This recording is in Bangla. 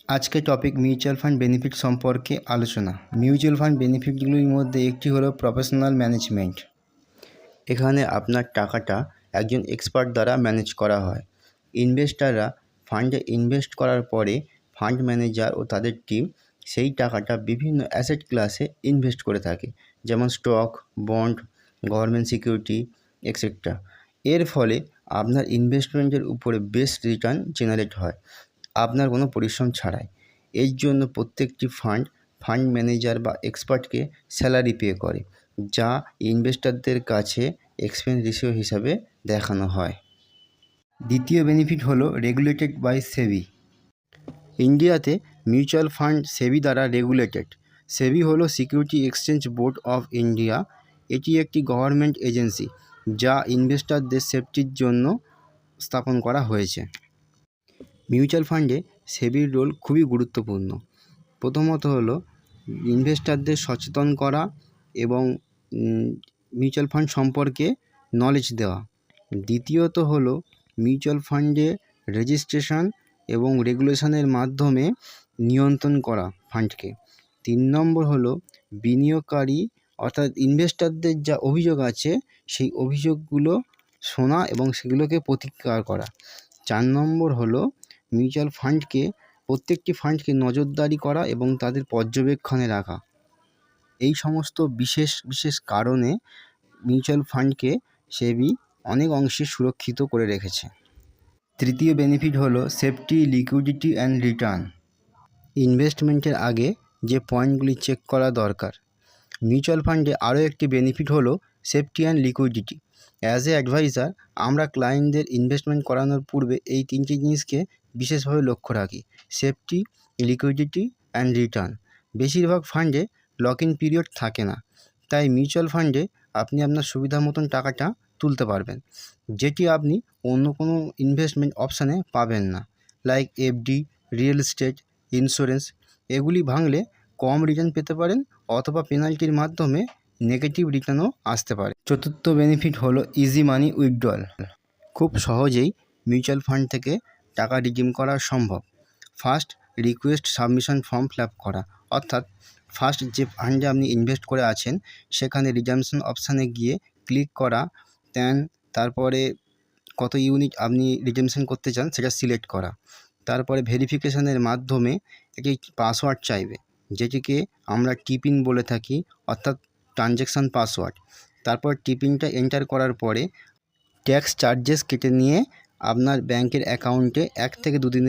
আজকে টপিক মিউচুয়াল ফান্ড বেনিফিট সম্পর্কে আলোচনা। মিউচুয়াল ফান্ড বেনিফিটগুলির মধ্যে একটি হলো প্রফেশনাল ম্যানেজমেন্ট। এখানে আপনার টাকাটা একজন এক্সপার্ট দ্বারা ম্যানেজ করা হয়। ইনভেস্টাররা ফান্ডে ইনভেস্ট করার পরে ফান্ড ম্যানেজার ও তাদের টিম সেই টাকাটা বিভিন্ন অ্যাসেট ক্লাসে ইনভেস্ট করে থাকে, যেমন stock, bond, government security etcetera. এর ফলে আপনার ইনভেস্টমেন্টের উপরে বেস্ট রিটার্ন জেনারেট হয় আপনার কোনো পরিশ্রম ছাড়াই। এর জন্য প্রত্যেকটি ফান্ড ম্যানেজার বা এক্সপার্টকে স্যালারি পে করে, যা ইনভেস্টরদের কাছে এক্সপেন্স রেশিও হিসাবে দেখানো হয়। দ্বিতীয় বেনিফিট হলো রেগুলেটেড বাই সেবি। ইন্ডিয়াতে মিউচুয়াল ফান্ড সেবি দ্বারা রেগুলেটেড। সেবি হলো security exchange board of India. এটি একটি গভর্নমেন্ট এজেন্সি যা ইনভেস্টরদের সেফটির জন্য স্থাপন করা হয়েছে। মিউচুয়াল ফান্ডে সেবির রোল খুবই গুরুত্বপূর্ণ। প্রথমত হলো ইনভেস্টরদের সচেতন করা এবং মিউচুয়াল ফান্ড সম্পর্কে নলেজ দেওয়া। দ্বিতীয়ত হলো মিউচুয়াল ফান্ডে রেজিস্ট্রেশন এবং রেগুলেশনের মাধ্যমে নিয়ন্ত্রণ করা ফান্ডকে। 3 নম্বর হলো বিনিয়োগকারী অর্থাৎ ইনভেস্টরদের যা অভিযোগ আছে সেই অভিযোগগুলো শোনা এবং সেগুলোকে প্রতিকার করা। 4 নম্বর হলো মিউচুয়াল ফান্ডকে প্রত্যেকটি ফান্ডকে নজরদারি করা এবং তাদের পর্যবেক্ষণে রাখা। এই সমস্ত বিশেষ কারণে মিউচুয়াল ফান্ডকে সেবি অনেক অংশে সুরক্ষিত করে রেখেছে। তৃতীয় বেনিফিট হলো সেফটি, লিকুইডিটি অ্যান্ড রিটার্ন। ইনভেস্টমেন্টের আগে যে পয়েন্টগুলি চেক করা দরকার। মিউচুয়াল ফান্ডে আরও একটি বেনিফিট হলো safety and liquidity. As a advisor আমরা ক্লায়েন্টদের ইনভেস্টমেন্ট করানোর পূর্বে এই 3টি জিনিসকে বিশেষভাবে লক্ষ্য রাখি: সেফটি, লিকুইডিটি অ্যান্ড রিটার্ন। বেশিরভাগ ফান্ডে লক ইন পিরিয়ড থাকে না, তাই মিউচুয়াল ফান্ডে আপনি আপনার সুবিধা মতন টাকাটা তুলতে পারবেন, যেটি আপনি অন্য কোনো ইনভেস্টমেন্ট অপশানে পাবেন না, like FD, real estate, insurance. এগুলি ভাঙলে কম রিটার্ন পেতে পারেন অথবা পেনাল্টির মাধ্যমে নেগেটিভ রিটার্নও আসতে পারে। চতুর্থ বেনিফিট হলো ইজি মানি উইথড্রল। খুব সহজেই মিউচুয়াল ফান্ড থেকে টাকা রিডিম করা সম্ভব। First, request submission form fill up করা, অর্থাৎ ফার্স্ট যে ফান্ডে আপনি ইনভেস্ট করে আছেন সেখানে রিডামশন অপশানে গিয়ে ক্লিক করা, তারপরে কত ইউনিট আপনি রিডেমশন করতে চান সেটা সিলেক্ট করা। তারপরে ভেরিফিকেশনের মাধ্যমে একটি পাসওয়ার্ড চাইবে, যেটিকে আমরা টিপিন বলে থাকি, অর্থাৎ ট্রানজ্যাকশান পাসওয়ার্ড। তারপর টিপিনটা এন্টার করার পরে ট্যাক্স চার্জেস কেটে নিয়ে আপনার ব্যাংকের অ্যাকাউন্টে 1 থেকে 2 দিনের